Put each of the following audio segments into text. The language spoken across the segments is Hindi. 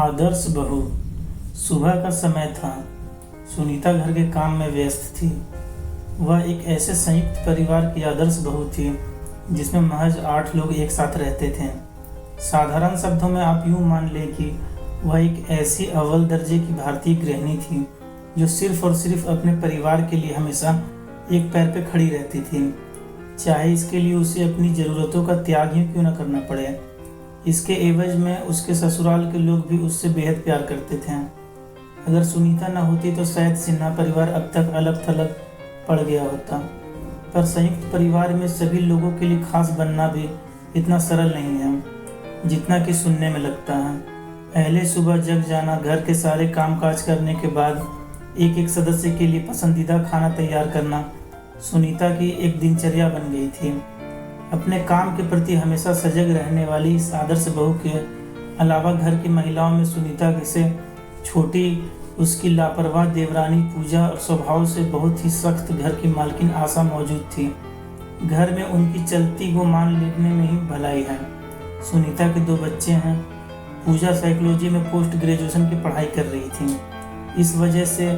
आदर्श बहू। सुबह का समय था। सुनीता घर के काम में व्यस्त थी। वह एक ऐसे संयुक्त परिवार की आदर्श बहू थी जिसमें महज 8 लोग एक साथ रहते थे। साधारण शब्दों में आप यूँ मान लें कि वह एक ऐसी अव्वल दर्जे की भारतीय गृहिणी थी जो सिर्फ और सिर्फ अपने परिवार के लिए हमेशा एक पैर पे खड़ी रहती थी, चाहे इसके लिए उसे अपनी ज़रूरतों का त्याग ही क्यों न करना पड़े। इसके एवज में उसके ससुराल के लोग भी उससे बेहद प्यार करते थे। अगर सुनीता न होती तो शायद सिन्हा परिवार अब तक अलग थलग पड़ गया होता, पर संयुक्त परिवार में सभी लोगों के लिए खास बनना भी इतना सरल नहीं है जितना कि सुनने में लगता है। पहले सुबह जग जाना, घर के सारे कामकाज करने के बाद एक एक सदस्य के लिए पसंदीदा खाना तैयार करना सुनीता की एक दिनचर्या बन गई थी। अपने काम के प्रति हमेशा सजग रहने वाली इस आदर्श बहू के अलावा घर की महिलाओं में सुनीता से छोटी उसकी लापरवाह देवरानी पूजा और स्वभाव से बहुत ही सख्त घर की मालकिन आशा मौजूद थी। घर में उनकी चलती को मान लेने में ही भलाई है। सुनीता के 2 बच्चे हैं। पूजा साइकोलॉजी में पोस्ट ग्रेजुएशन की पढ़ाई कर रही थी। इस वजह से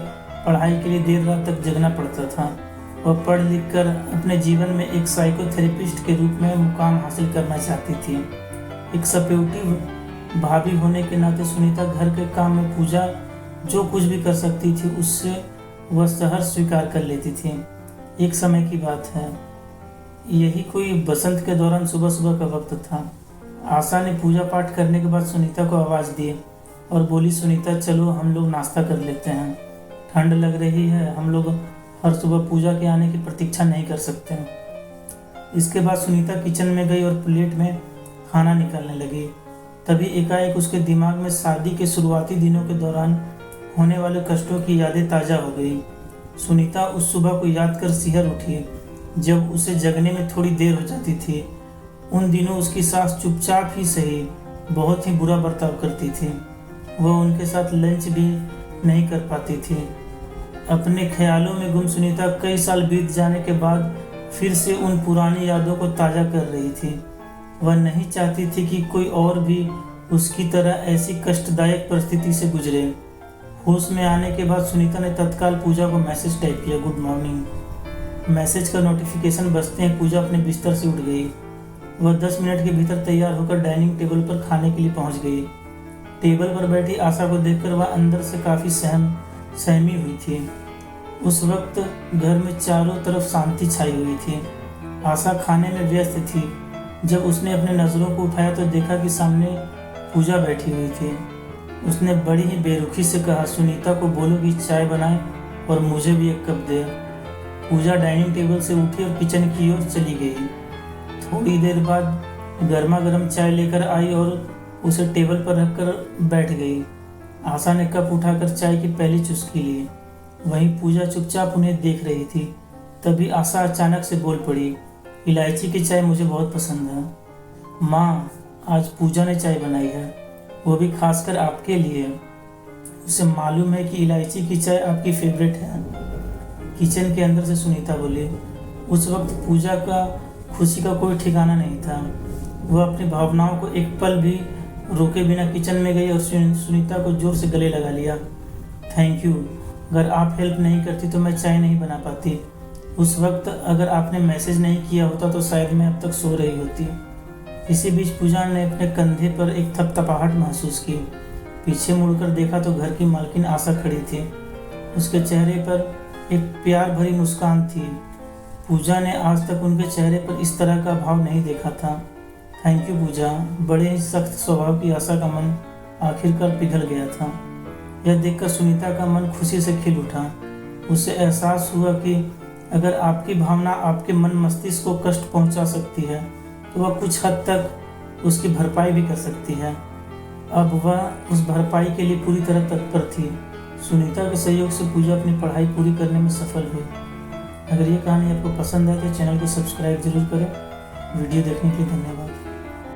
पढ़ाई के लिए देर रात तक जगना पड़ता था। वह पढ़ लिख कर अपने जीवन में एक साइकोथेरेपिस्ट के रूप में मुकाम हासिल करना चाहती थी। एक सपोर्टिव भाभी होने के नाते सुनीता घर के काम में पूजा जो कुछ भी कर सकती थी उससे वह सहर्ष स्वीकार कर लेती थी। एक समय की बात है, यही कोई बसंत के दौरान सुबह सुबह का वक्त था। आशा ने पूजा पाठ करने के बाद सुनीता को आवाज़ दी और बोली, सुनीता चलो हम लोग नाश्ता कर लेते हैं, ठंड लग रही है, हम लोग हर सुबह पूजा के आने की प्रतीक्षा नहीं कर सकते। इसके बाद सुनीता किचन में गई और प्लेट में खाना निकालने लगी। तभी एकाएक उसके दिमाग में शादी के शुरुआती दिनों के दौरान होने वाले कष्टों की यादें ताज़ा हो गई। सुनीता उस सुबह को याद कर सिहर उठी जब उसे जगने में थोड़ी देर हो जाती थी। उन दिनों उसकी सास चुपचाप ही सही बहुत ही बुरा बर्ताव करती थी। वह उनके साथ लंच भी नहीं कर पाती थी। अपने ख्यालों में गुम सुनीता कई साल बीत जाने के बाद फिर से उन पुरानी यादों को ताज़ा कर रही थी। वह नहीं चाहती थी कि कोई और भी उसकी तरह ऐसी कष्टदायक परिस्थिति से गुजरे। होश में आने के बाद सुनीता ने तत्काल पूजा को मैसेज टाइप किया, गुड मॉर्निंग। मैसेज का नोटिफिकेशन बजते ही पूजा अपने बिस्तर से उठ गई। वह 10 मिनट के भीतर तैयार होकर डाइनिंग टेबल पर खाने के लिए पहुंच गई। टेबल पर बैठी आशा को देखकर वह अंदर से काफ़ी सहमी हुई थी। उस वक्त घर में चारों तरफ शांति छाई हुई थी। आशा खाने में व्यस्त थी। जब उसने अपने नज़रों को उठाया तो देखा कि सामने पूजा बैठी हुई थी। उसने बड़ी ही बेरुखी से कहा, सुनीता को बोलो कि चाय बनाए और मुझे भी एक कप दे। पूजा डाइनिंग टेबल से उठी और किचन की ओर चली गई। थोड़ी देर बाद गर्मा गर्म चाय लेकर आई और उसे टेबल पर रखकर बैठ गई। आशा ने कप उठाकर चाय की पहली चुस्की ली। वहीं पूजा चुपचाप उन्हें देख रही थी। तभी आशा अचानक से बोल पड़ी, इलायची की चाय मुझे बहुत पसंद है। माँ, आज पूजा ने चाय बनाई है, वो भी खासकर आपके लिए। उसे मालूम है कि इलायची की चाय आपकी फेवरेट है। किचन के अंदर से सुनीता बोली। उस वक्त पूजा का खुशी का कोई ठिकाना नहीं था। वह अपनी भावनाओं को एक पल भी रोके बिना किचन में गई और सुनीता को जोर से गले लगा लिया। थैंक यू, अगर आप हेल्प नहीं करती तो मैं चाय नहीं बना पाती। उस वक्त अगर आपने मैसेज नहीं किया होता तो शायद मैं अब तक सो रही होती। इसी बीच पूजा ने अपने कंधे पर एक थपथपाहट महसूस की। पीछे मुड़कर देखा तो घर की मालकिन आशा खड़ी थी। उसके चेहरे पर एक प्यार भरी मुस्कान थी। पूजा ने आज तक उनके चेहरे पर इस तरह का भाव नहीं देखा था। थैंक यू पूजा। बड़े ही सख्त स्वभाव की आशा का मन आखिरकार पिघल गया था। यह देखकर सुनीता का मन खुशी से खिल उठा। उसे एहसास हुआ कि अगर आपकी भावना आपके मन मस्तिष्क को कष्ट पहुंचा सकती है तो वह कुछ हद तक उसकी भरपाई भी कर सकती है। अब वह उस भरपाई के लिए पूरी तरह तत्पर थी। सुनीता के सहयोग से पूजा अपनी पढ़ाई पूरी करने में सफल हुई। अगर ये कहानी आपको पसंद आए तो चैनल को सब्सक्राइब जरूर करें। वीडियो देखने के लिए धन्यवाद।